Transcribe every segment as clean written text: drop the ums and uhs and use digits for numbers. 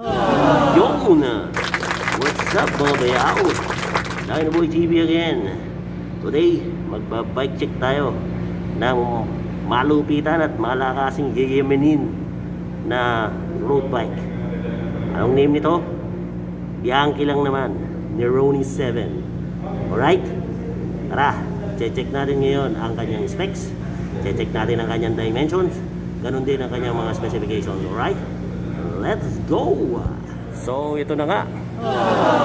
Yun! What's up mga bayaw? Dynaboy TV again. Today, magbabike check tayo ng malupitan at malakasing yayamanin na road bike. Anong name nito? Bianchi lang naman, Neroni 7. Alright? Tara, check natin ngayon ang kanyang specs. Check natin ang kanyang dimensions. Ganon din ang kanyang mga specifications. Alright? Let's go! So, ito na nga.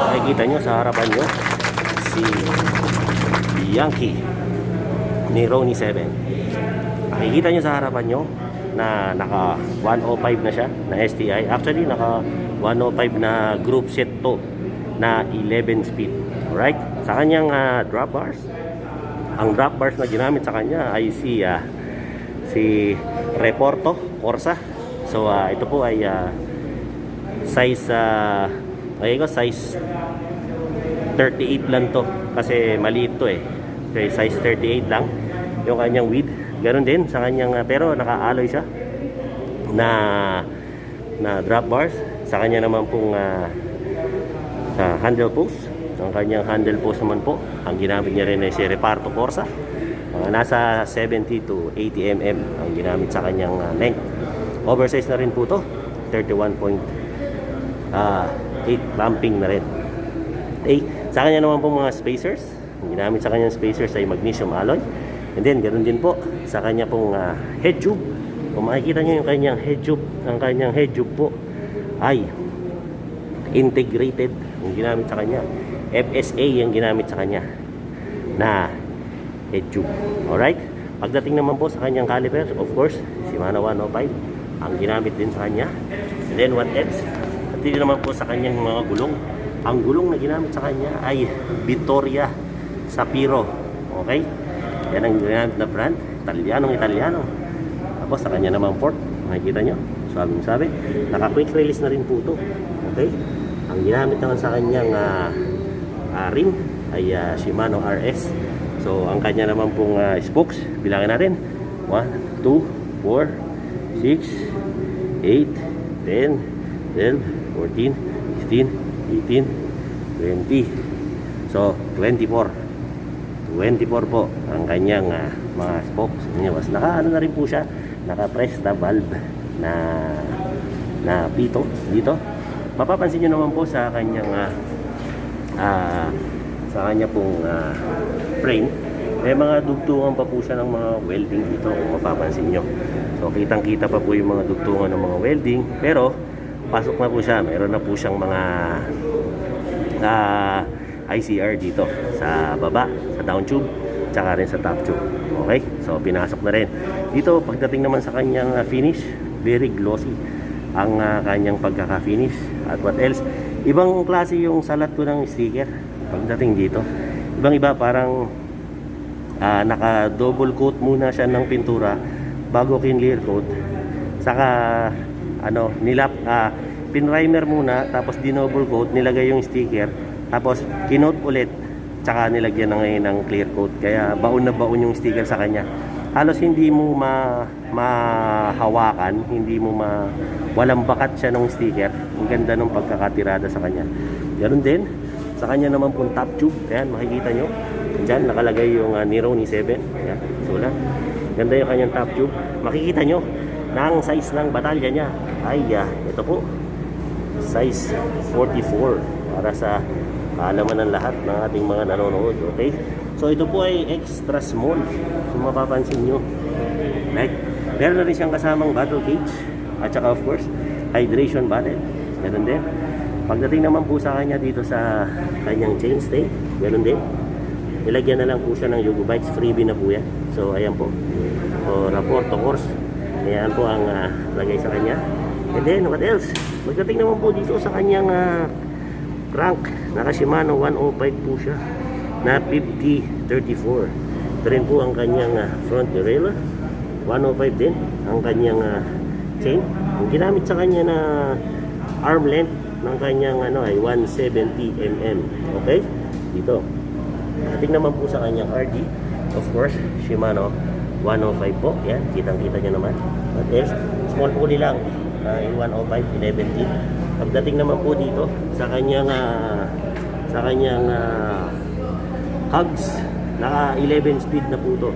Makikita nyo sa harapan nyo si Bianchi Neroni 7. Makikita nyo sa harapan nyo na naka 105 na siya na STI. Actually, naka 105 na group set to na 11 speed. Alright? Sa kanyang drop bars, ang drop bars na ginamit sa kanya ay si Reporto Corsa. So, ito po ay size size 38 lang to kasi maliit to okay, size 38 lang yung kanyang width. Ganon din sa kanyang pero naka-alloy siya na drop bars. Sa kanya naman pong handle post. Ang kanyang handle post naman po, ang ginamit niya rin ay si Reparto Corsa. Nasa 70 to 80 mm ang ginamit sa kanyang length. Oversize na rin po to, 31.8 bumping na rin. Okay. Sa kanya naman po mga spacers, ang ginamit sa kanyang spacers ay magnesium alloy. And then ganoon din po sa kanya pong head tube. Kung makikita nyo yung kanyang head tube, ang kanyang head tube po ay integrated ang ginamit sa kanya. FSA yung ginamit sa kanya na head tube. Alright? Pagdating naman po sa kanyang caliper, of course, Shimano 105 ang ginamit din sa kanya. And then what else? At din naman po sa kanyang mga gulong. Ang gulong na ginamit sa kanya ay Vittoria Sapiro. Okay? Yan ang ginamit na brand. Italiano. Tapos sa kanya naman port. Makikita nyo. Sabi. Naka-quick release na rin po ito. Okay? Ang ginamit naman sa kanyang rim ay Shimano RS. So, ang kanya naman pong spokes, bilangin natin. 1, 2, 4, 6, 8, 10, 12, 14, 15, 18, 20. So, 24. 24 po ang kanyang mga spokes. Naka-ano na rin po siya. Naka-press na valve na pito dito. Mapapansin nyo naman po sa kanyang pong frame, may mga dugtungan pa po siya ng mga welding dito kung mapapansin nyo. So kitang kita pa po yung mga dugtungan ng mga welding, pero pasok na po siya. Meron na po siyang mga ICR dito sa baba, sa down tube, tsaka rin sa top tube. Okay, so pinasok na rin dito. Pagdating naman sa kanyang finish, very glossy ang kanyang pagkaka-finish. At what else, ibang klase yung salat ko ng sticker pagdating dito. Ibang-iba, parang naka double coat muna siya ng pintura bago kin-clear coat. Saka pinrimer muna, tapos dinouble coat, nilagay yung sticker, tapos kinote ulit, tsaka nilagyan ng clear coat. Kaya baon na baon yung sticker sa kanya. Halos hindi mo mahawakan, walang bakat siya ng sticker. Ang ganda ng pagkakatirada sa kanya. Ganoon din sa kanya naman pong top tube. Ayan, makikita nyo dyan nakalagay yung Neroni 7. Ayan, sulat. Ganda yung kanyang top tube. Makikita nyo na ang size ng batalya niya ay ito po, size 44, para sa kaalaman ng lahat ng ating mga nanonood. Okay, so ito po ay extra small, kung mapapansin nyo. Right? Meron na rin siyang kasamang battle cage, at saka of course hydration bottle. Ganun din. Pagdating naman po sa kanya dito sa kanyang chainstay, ganun din. Nilagyan na lang po siya ng Yugo Bikes, freebie na po yan. So ayan po, Reporto Corsa. Ayan po ang lagay sa kanya. And then what else? Pagdating naman po dito sa kanyang crank, naka Shimano 105 po siya na 50-34. Ito rin po ang kanyang front derailleur, 105 din ang kanyang chain. Ang ginamit sa kanya na arm length ng kanyang ay 170 mm. Okay? Dito. Tingnan naman po sa kanyang RD, of course, Shimano 105 po. Yan, kitang-kita nyo naman. But else, small pulley lang. 105, 11 teeth. Pagdating naman po dito sa kanyang cogs, naka 11 speed na po to.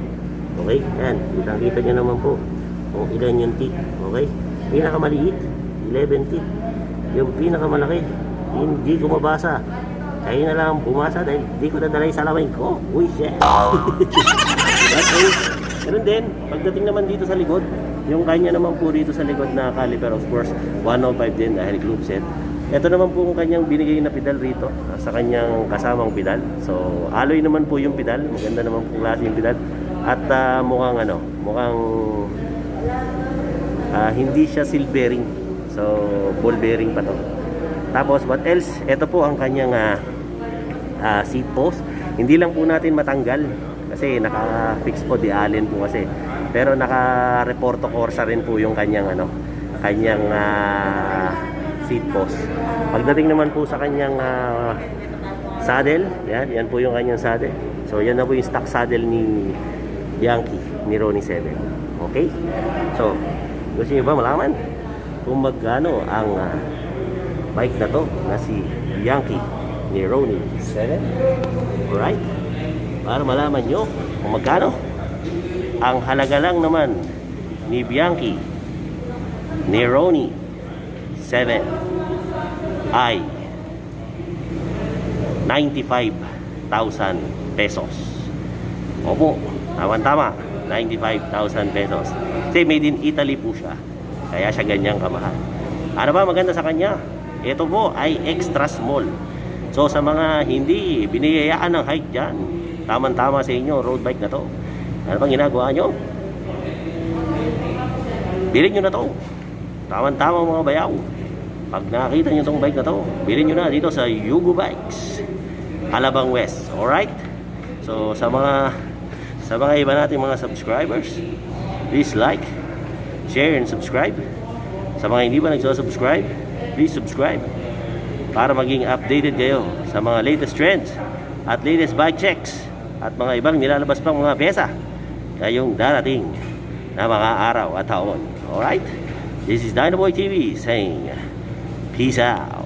Okay, yan, kita nyo naman po kung ilan yung T. Okay, pinakamaliit 11 T, yung pinakamalaki hindi ko mabasa. Kayo na lang bumasa dahil di ko nadala yung salamin ko. Uy, shit. Okay. Ganun din, pagdating naman dito sa likod, yung kanya naman po dito sa likod na caliper, of course 105 din dahil group set. Ito naman po yung kanyang binigay na pedal rito sa kanyang kasamang pedal. So alloy naman po yung pedal, maganda naman po klase yung pedal. At mukhang hindi siya seal bearing. So ball bearing pa to. Tapos what else? Ito po ang kanyang seat post. Hindi lang po natin matanggal kasi naka-fix po di Allen po kasi. Pero naka-Reporto Corsa rin po yung kanyang seat post. Pagdating naman po sa kanyang saddle, yan po yung kanyang saddle. So yan na po yung stock saddle ni Yankee, ni Ronnie 7. Okay? So, gusto niyo ba malaman kung magkano ang bike na to na si Yankee ni Ronnie 7? Alright? Para malaman nyo kung magkano ang halaga lang naman ni Bianchi ni Ronnie 7 ay 95,000 pesos. Opo, tama-tama, 95,000 pesos. Kasi made in Italy po siya, kaya siya ganyang kamahal. Ano ba maganda sa kanya? Ito po ay extra small. So sa mga hindi biniyayaan ng height dyan, tamang-tama sa inyo, road bike na to. Ano bang ginagawa nyo? Bilhin nyo na to. Tamang-tama mga bayaw. Pag nakakita nyo tong bike na to, bilhin nyo na dito sa Yugo Bikes, Alabang West. Alright? So sa mga iba nating mga subscribers, please like, share, and subscribe. Sa mga hindi pa nagsusubscribe, please subscribe para maging updated kayo sa mga latest trends at latest bike checks at mga ibang nilalabas pang mga pyesa ngayong darating na mga araw at taon. Alright? This is Dynaboy TV saying peace out.